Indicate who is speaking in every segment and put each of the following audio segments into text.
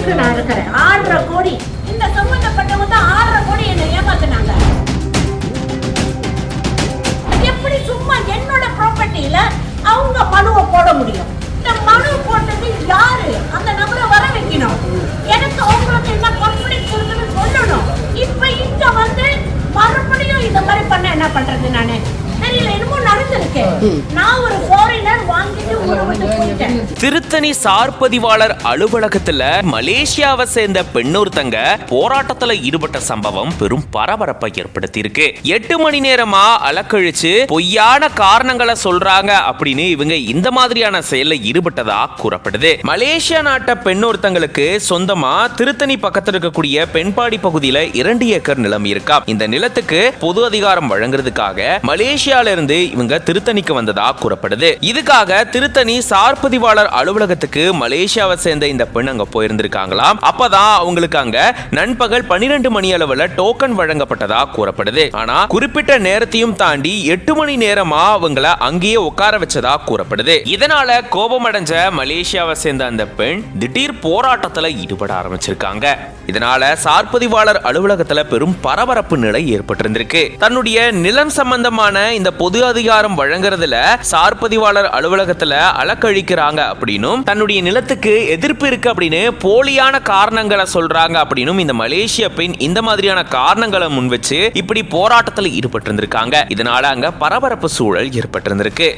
Speaker 1: லெவலுக்கு நான் இருக்கிறேன். 6.5 கோடி இந்த சம்பந்தப்பட்டவங்க தான் 6.5 கோடி என்னை ஏமாத்தினாங்க. எப்படி சும்மா என்னோட ப்ராப்பர்ட்டியில அவங்க மனுவை போட முடியும்? இந்த மனு போட்டது யாரு? அந்த நபரை வர வைக்கணும். எனக்கு அவங்களுக்கு என்ன கான்ஃபிடன்ஸ் இருக்குன்னு சொல்லணும். இப்ப இங்க வந்து மறுபடியும் இந்த மாதிரி பண்ண என்ன பண்றது? நானு தெரியல, என்னமோ நடந்திருக்கு. நான் ஒரு ஃபாரினர் வாங்கிட்டு ஊருக்கு போயிட்டேன்.
Speaker 2: திருத்தணி சார் பதிவாளர் அலுவலகத்துல மலேசியாவை சேர்ந்த பெண்ணொருத்தங்க போராட்டத்துல ஈடுபட்ட சம்பவம் பெரும் பரபரப்பை ஏற்படுத்தி இருக்கு. 8 மணி நேரமா அலக்கழிச்சு பொய்யான காரணங்களை சொல்றாங்க அப்படின்னு இவங்க இந்த மாதிரியான செயல்ல ஈடுபட்டதா கூறப்படுது. மலேசியா நாட்ட பெண்ணொருத்தங்களுக்கு சொந்தமா திருத்தணி பக்கத்தில் இருக்கக்கூடிய பெண்பாடி பகுதியில 2 ஏக்கர் நிலம் இருக்கா. இந்த நிலத்துக்கு பொது அதிகாரம் வழங்குறதுக்காக மலேசியால இருந்து இவங்க திருத்தணிக்கு வந்ததா கூறப்படுது. இதுக்காக திருத்தணி சார் பதிவாளர் அலுவலகத்துக்கு மலேசியாவை சேர்ந்த இந்த பெண் அங்க போயிருந்திருக்காங்களாம். அப்பதான் அவங்களுக்கு அங்க நண்பகல் 12 மணி அளவுல டோக்கன் வழங்கப்பட்டதா கூறப்படுது. ஆனா குறிப்பிட்ட நேரத்தையும் தாண்டி 8 மணி நேரமா அவங்கள அங்கேயே உட்கார வச்சதா கூறப்படுது. இதனால கோபமடைஞ்ச மலேசியாவை சேர்ந்த அந்த பெண் திடீர் போராட்டத்துல ஈடுபட ஆரம்பிச்சிருக்காங்க. இதனால சார் பதிவாளர் அலுவலகத்துல பெரும் பரபரப்பு நிலை ஏற்பட்டிருந்திருக்கு. தன்னுடைய நிலம் சம்பந்தமான இந்த பொது அதிகாரம் வழங்குறதுல சார் பதிவாளர் அலுவலகத்துல அலக்கழிக்கிறாங்க அப்படின்னும் தன்னுடைய நிலத்துக்கு எதிர்ப்பு இருக்கு அப்படின்னு போலியான காரணங்களை சொல்றாங்க அப்படின்னும் இந்த மலேசிய பெண் இந்த மாதிரியான காரணங்களை முன் வச்சு இப்படி போராட்டத்தில் ஈடுபட்டிருந்திருக்காங்க. இதனால அங்க பரபரப்பு சூழல் ஏற்பட்டிருந்திருக்கு.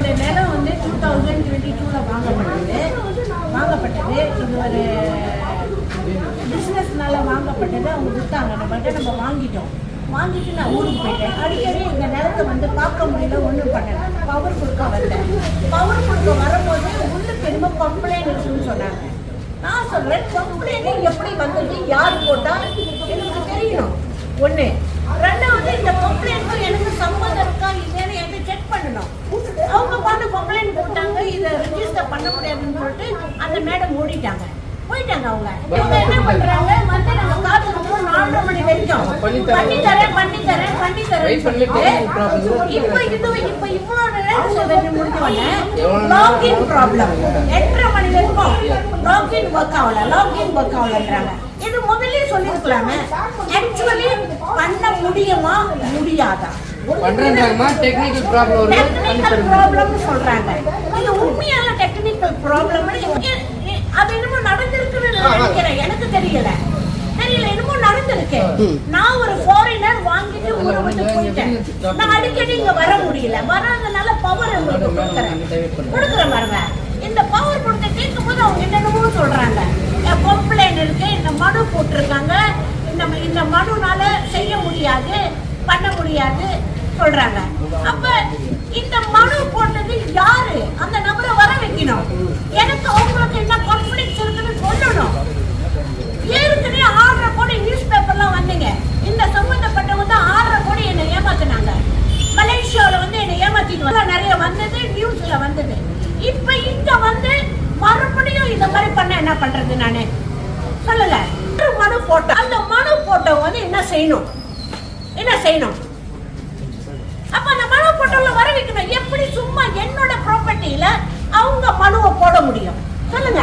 Speaker 1: வாங்கிட்டு நான் ஊருக்கு போயிட்டேன். அடிக்கடி இந்த நிலத்தை வந்து பார்க்க முடியல, ஒன்றும் பண்ணல. பவர் கொடுக்க வந்தேன். பவர் கொடுக்க வரும்போது உள்ளுக்கு என்னமோ கம்ப்ளைண்ட் இருக்குன்னு சொன்னாங்க. நான் சொல்றேன், கம்ப்ளைண்ட் எப்படி வந்தது, யார் போட்டா எனக்கு தெரியணும். ஒன்று. ரெண்டாவது, இந்த கம்ப்ளைண்ட் எனக்கு சம்மந்தம் இருக்கா இல்லைன்னு எனக்கு செக் பண்ணணும். அவங்க பார்த்து கம்ப்ளைண்ட் போட்டாங்க, இதை ரெஜிஸ்டர் பண்ண முடியாதுன்னு சொல்லிட்டு அந்த மேடம் ஓடிட்டாங்க, போயிட்டாங்க. அவங்க என்ன பண்றாங்க, வந்து நாங்க காத்துக்கிறோம் 4 மணி வரைக்கும் பண்ணி தரேன் இப்ப இவ்வளவு முடிஞ்சோடனே லாகின் ப்ராப்ளம் 8:30 மணி வரைக்கும் லாகின் ஒர்க் ஆகலன்றாங்க. இது முதல்ல சொல்லிருக்கலாமே. ஆக்சுவலி பண்ண முடியுமா முடியாதா டெக்னிக்கல் ப்ராப்ளம் சொல்றாங்க. இது உண்மையான டெக்னிக்கல் ப்ராப்ளம் அது என்னமோ நடந்திருக்குன்னு நினைக்கிறேன். எனக்கு தெரியல, என்னமோ நடந்திருக்கு. நான் ஒரு ஃபாரினர் வாங்கிட்டு ஊருக்கு போயிட்டேன். நான் அடிக்கடி இங்க வர முடியல. வராதனால பவர் உங்களுக்கு கொடுக்குற பாருங்க. இந்த பவர் கொடுத்து கேட்கும் போது அவங்க என்னென்னமோ சொல்றாங்க. கம்ப்ளைண்ட் இருக்கு, இந்த மனு போட்டிருக்காங்க, இந்த மனுனால செய்ய முடியாது, பண்ண முடியாது சொல்றாங்க. அப்ப இந்த மனு போட்டது யாரு? அந்த நபரை வர வைக்கணும். எனக்கு அவங்களுக்கு என்ன கான்ஃபிடன்ஸ் இருக்குன்னு சொல்லணும். ஏற்கனவே 6.5 கோடி நியூஸ் பேப்பர்லாம் வந்தீங்க. இந்த சம்பந்தப்பட்டவங்க தான் 6.5 கோடி என்னை ஏமாத்தினாங்க. மலேசியாவில் வந்து என்னை ஏமாத்திட்டு நிறைய வந்தது, நியூஸ்ல வந்தது. இப்ப இங்க வந்து மறுபடியும் இந்த மாதிரி பண்ண என்ன பண்றது? நானு சொல்லல. மனு போட்ட அந்த மனு போட்டவங்க வந்து என்ன செய்யணும்? அப்ப அந்த மனு போட்டவங்க வர வைக்கணும். எப்படி சும்மா என்னோட ப்ராப்பர்ட்டியில அவங்க மனுவை போட முடியும்? சொல்லுங்க.